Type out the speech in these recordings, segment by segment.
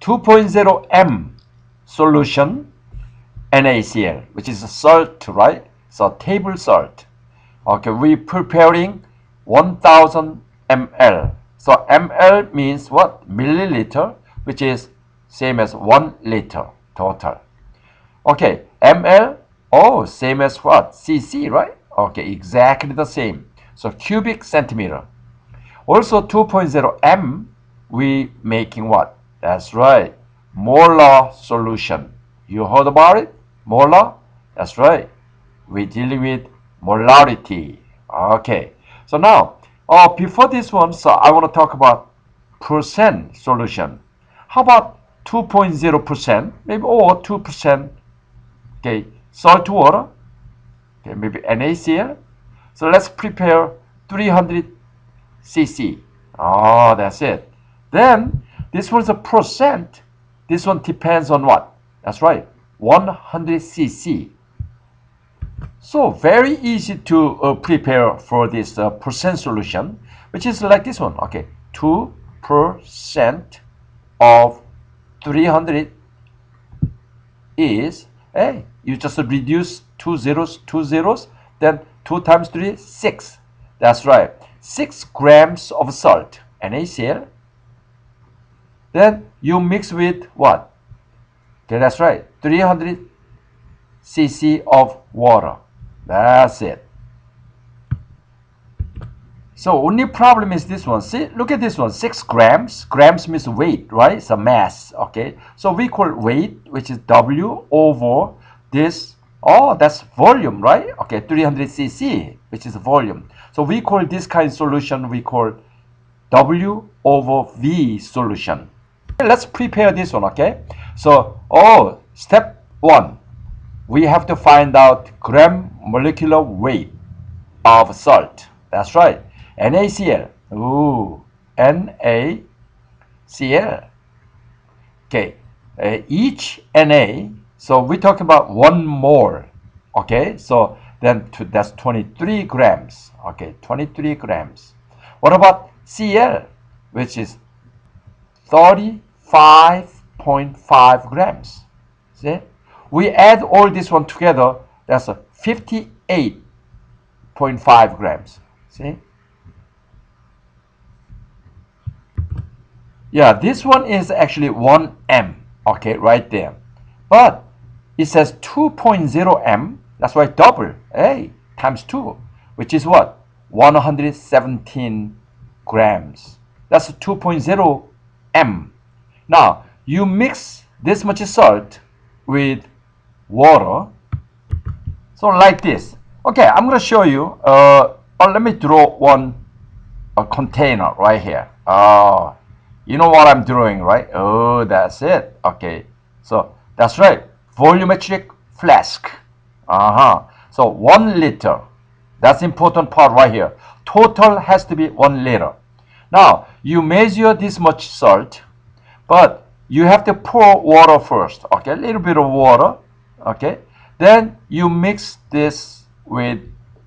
2.0 m solution NaCl, which is a salt, right? So table salt. Okay, we're preparing 1000 ml. So ml means what? Milliliter, which is same as 1 liter total. Okay, ml, oh, same as what? cc, right? Okay, exactly the same. So cubic centimeter. Also 2.0 m, we making what? That's right, molar solution. You heard about it? Molar? That's right. We're dealing with molarity. Okay. So now, before this one, so I want to talk about percent solution. How about 2.0%, maybe, or 2%, okay, salt water, okay, maybe NaCl. So let's prepare 300 cc. Oh, that's it. Then this one's a percent. This one depends on what? That's right, 100 cc. So very easy to prepare for this percent solution, which is like this one. Okay, 2% of 300 is, hey, you just reduce two zeros, then 2 times 3, 6. That's right, 6 grams of salt, NaCl. Then you mix with what? Okay, that's right, 300 cc of water. That's it. So only problem is this one. See, look at this one, 6 grams. Grams means weight, right? It's a mass, okay? So we call weight, which is W over this. Oh, that's volume, right? Okay, 300 cc, which is volume. So we call this kind of solution, we call W over V solution. Okay, let's prepare this one, okay? So, step 1. We have to find out gram molecular weight of salt. That's right, NaCl. Ooh, NaCl. Okay, each Na, so we're talking about 1 mole. Okay, so then that's 23 grams. Okay, 23 grams. What about Cl, which is 35.5 grams? See? We add all this one together, that's a 58.5 grams. See? Yeah, this one is actually 1 m, okay, right there. But it says 2.0 m, that's why double, hey, times 2, which is what? 117 grams. That's 2.0 m. Now, you mix this much salt with water, so like this. Okay, I'm going to show you. Let me draw a container right here. You know what I'm drawing, right? Oh, that's it. Okay, so that's right, volumetric flask. So 1 liter. That's important part right here. Total has to be 1 liter. Now you measure this much salt, but you have to pour water first. Okay, a little bit of water. Okay, then you mix this with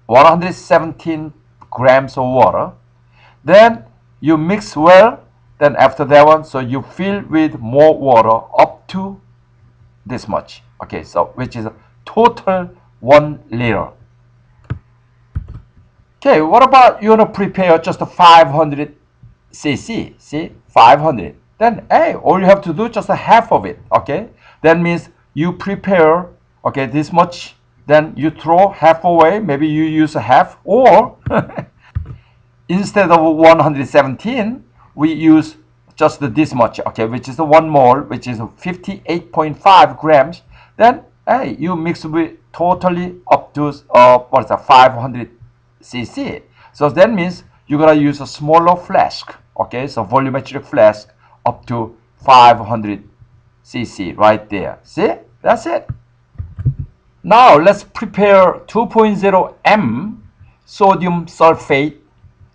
117 grams of water. Then you mix well. Then after that one, so you fill with more water up to this much. Okay, so which is a total 1 liter. Okay, what about you want to prepare just a 500 cc? See, 500. Then, hey, all you have to do is just a half of it. Okay, that means you prepare, okay, this much, then you throw half away. Maybe you use a half, or instead of 117, we use just this much, okay, which is the 1 mole, which is 58.5 grams. Then, hey, you mix with totally up to what is that, 500 cc. So that means you're gonna use a smaller flask, okay, so volumetric flask up to 500 cc right there. See, that's it. Now let's prepare 2.0 m sodium sulfate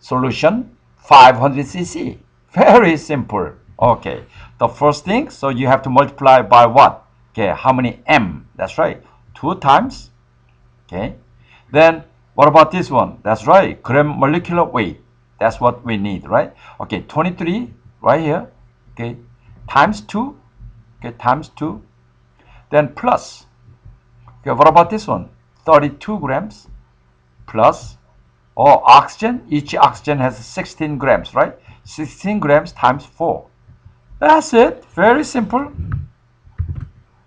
solution, 500 cc. Very simple. Okay, the first thing, so you have to multiply by what? Okay, how many m? That's right, 2 times. Okay, then what about this one? That's right, gram molecular weight. That's what we need, right? Okay, 23 right here. Okay, times 2. okay, times 2, then plus, okay, what about this one? 32 grams plus, oh, oxygen, each oxygen has 16 grams, right? 16 grams times 4. That's it, very simple.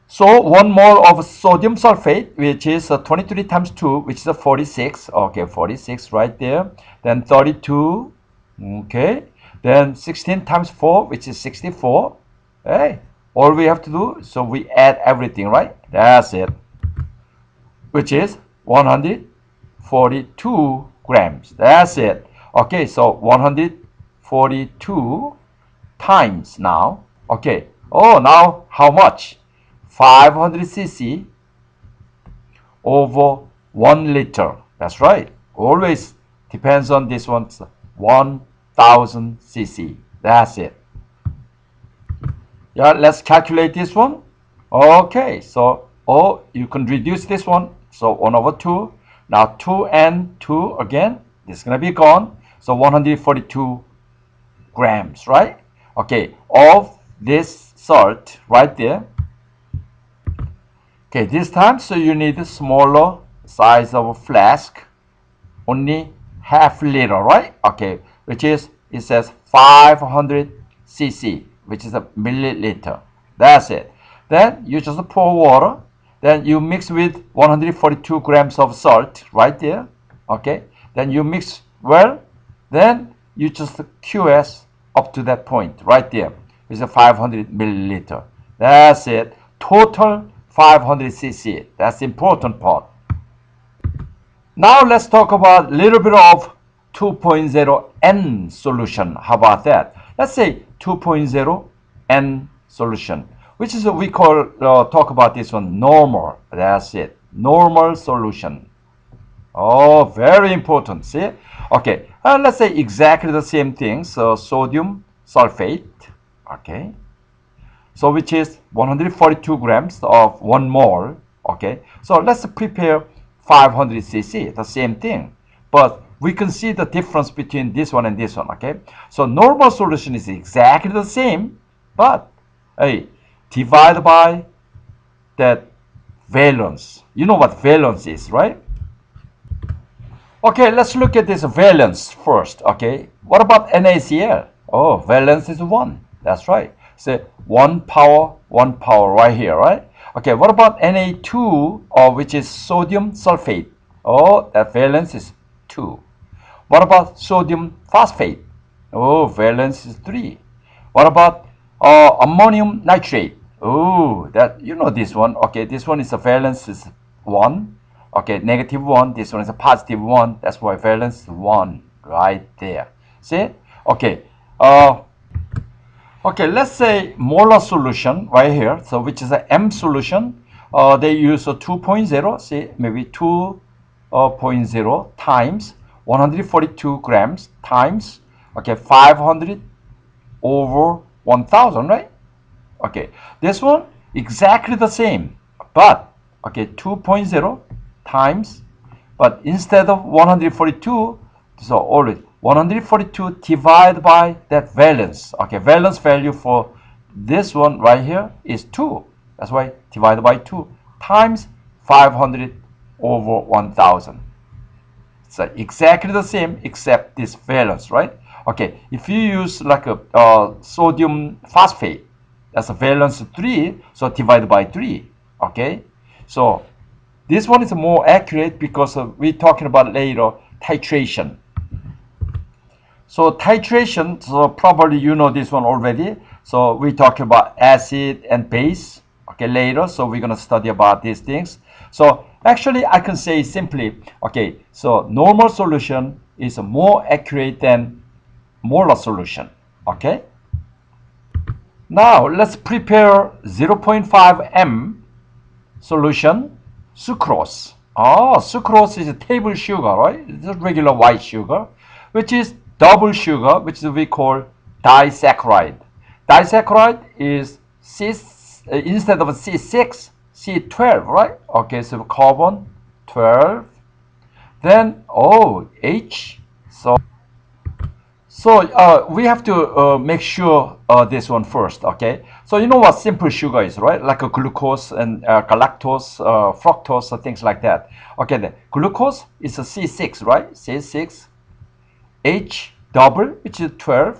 So 1 mole of sodium sulfate, which is 23 times 2, which is 46. Okay, 46 right there. Then 32. Okay. Then 16 times 4, which is 64. Hey, all we have to do, so we add everything, right? That's it. Which is 142 grams. That's it. Okay, so 142 times now. Okay. Oh, now how much? 500 cc over 1 liter. That's right. Always depends on this one. 1000 cc. That's it. Yeah, let's calculate this one. Okay, so you can reduce this one. So 1 over 2. Now 2 and 2 again. This is going to be gone. So 142 grams, right? Okay, of this salt right there. Okay, this time, so you need a smaller size of a flask, only half liter, right? Okay, which is, it says 500 cc, which is a milliliter. That's it. Then you just pour water, then you mix with 142 grams of salt right there. Okay, then you mix well, then you just QS up to that point right there. It's a 500 milliliter. That's it. Total 500 cc. That's the important part. Now let's talk about a little bit of 2.0 N solution. How about that? Let's say 2.0 N solution, which is what we call, talk about this one, normal. That's it. Normal solution. Oh, very important. See? Okay. Let's say exactly the same thing. So sodium sulfate. Okay. So which is 142 grams of 1 mole. Okay, so let's prepare 500 cc, the same thing, but we can see the difference between this one and this one. Okay, so normal solution is exactly the same, but hey, divide by that valence. You know what valence is, right? Okay, let's look at this valence first. Okay, what about NaCl? Oh, valence is 1. That's right. So 1 power right here, right? Okay, what about Na2, which is sodium sulfate? Oh, that valence is 2. What about sodium phosphate? Oh, valence is 3. What about ammonium nitrate? Oh, that, you know this one. Okay, this one is a valence is 1. Okay, negative 1. This one is a positive 1. That's why valence is 1 right there. See? Okay. Okay, let's say molar solution right here. So which is a M solution. They use a 2.0. See, maybe 2.0 times 142 grams times, okay, 500 over 1000, right? Okay, this one exactly the same, but okay, 2.0 times, but instead of 142, so always 142 divided by that valence. Okay, valence value for this one right here is 2. That's why divided by 2 times 500 over 1000. So exactly the same except this valence, right? Okay, if you use like a sodium phosphate, that's a valence 3, so divided by 3. Okay, so this one is more accurate because we're talking about later titration. So titration, so probably you know this one already. So we talk about acid and base, okay, later. So we're going to study about these things. So actually I can say simply, okay, so normal solution is more accurate than molar solution, okay? Now let's prepare 0.5 M solution, sucrose. Oh, sucrose is a table sugar, right? It's a regular white sugar, which is double sugar, which we call disaccharide. Disaccharide is instead of C6, C12, right? Okay, so carbon 12. Then H. So we have to make sure this one first, okay? So you know what simple sugar is, right? Like a glucose and galactose, fructose, things like that. Okay, the glucose is a C6, right? C6, H double, which is 12,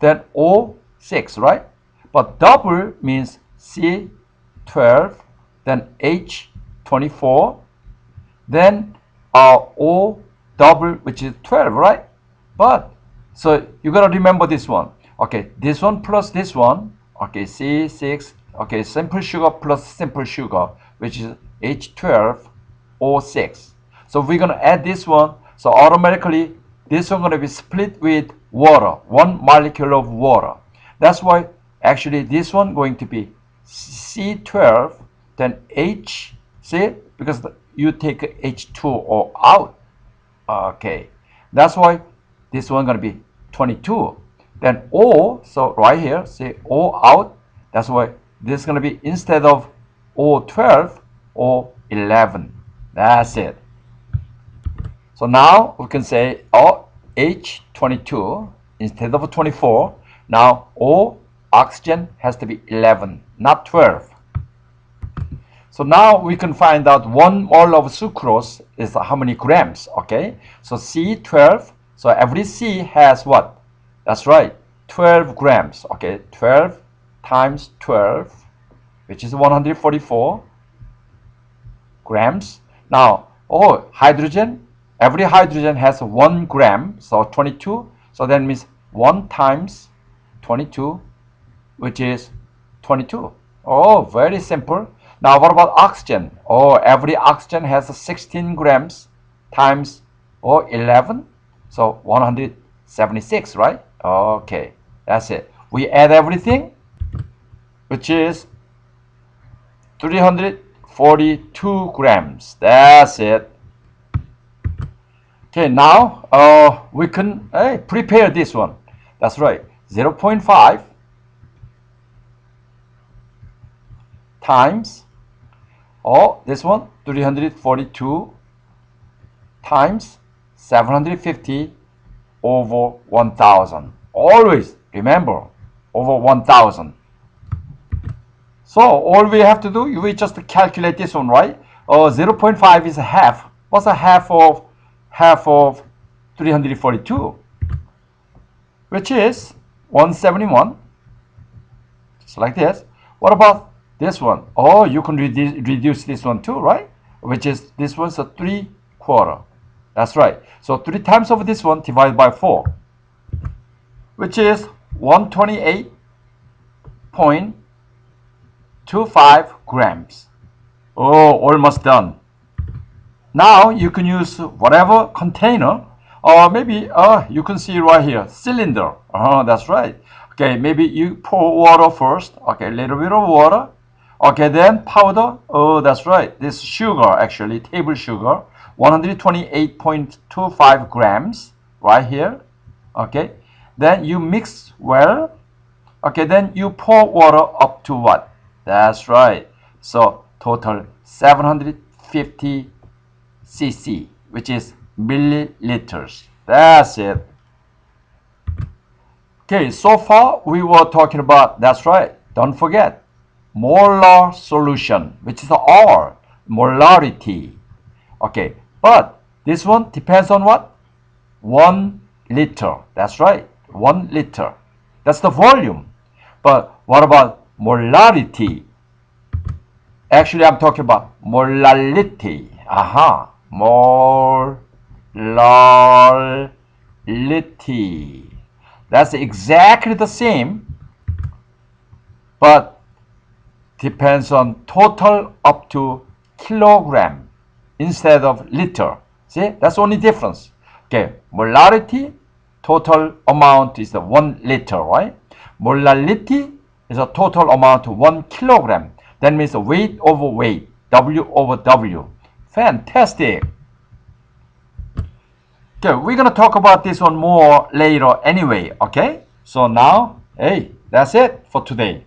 then O6, right? But double means C12, then H24, then O double, which is 12, right? But so you gotta remember this one. Okay, this one plus this one. Okay, C6. Okay, simple sugar plus simple sugar, which is H12O6. So we're gonna add this one. So automatically this one gonna be split with water, one molecule of water. That's why actually this one going to be C12, then H. See, because you take H2O out. Okay, that's why this one gonna be 22. Then O, so right here, say O out. That's why this is gonna be instead of O12, O11. That's it. So now we can say H22 instead of 24. Now O oxygen has to be 11, not 12. So now we can find out 1 mole of sucrose is how many grams, okay? So C12, so every C has what? That's right, 12 grams, okay? 12 times 12, which is 144 grams. Now, hydrogen, every hydrogen has 1 gram, so 22. So that means 1 times 22, which is 22. Oh, very simple. Now, what about oxygen? Oh, every oxygen has 16 grams times 11. So 176, right? Okay, that's it. We add everything, which is 342 grams. That's it. Okay, now we can prepare this one. That's right, 0.5 times this one 342 times 750 over 1000. Always remember over 1000. So all we have to do, we just calculate this one, right? 0.5 is a half. What's a half of 342? Which is 171. Just like this. What about this one? Oh, you can reduce this one too, right? Which is, this one's a 3/4. That's right. So 3 times of this one divided by 4, which is 128.25 grams. Oh, almost done. Now you can use whatever container, or maybe you can see right here, cylinder. That's right. Okay, maybe you pour water first. Okay, a little bit of water. Okay, then powder. Oh, that's right. This sugar, actually, table sugar, 128.25 grams right here. Okay, then you mix well. Okay, then you pour water up to what? That's right. So total 750 cc, which is milliliters. That's it. Okay, so far we were talking about, that's right, don't forget, molar solution, which is R, molarity. Okay, but this one depends on what? 1 liter. That's right, 1 liter. That's the volume. But what about molarity? Actually, I'm talking about molality. Aha, molality. That's exactly the same, but depends on total up to kilogram instead of liter. See, that's the only difference. Okay, molarity, total amount is the 1 liter, right? Molality is a total amount of 1 kilogram. That means weight over weight, W over W. Fantastic. Okay, we're gonna talk about this one more later anyway, okay? So now, hey, that's it for today.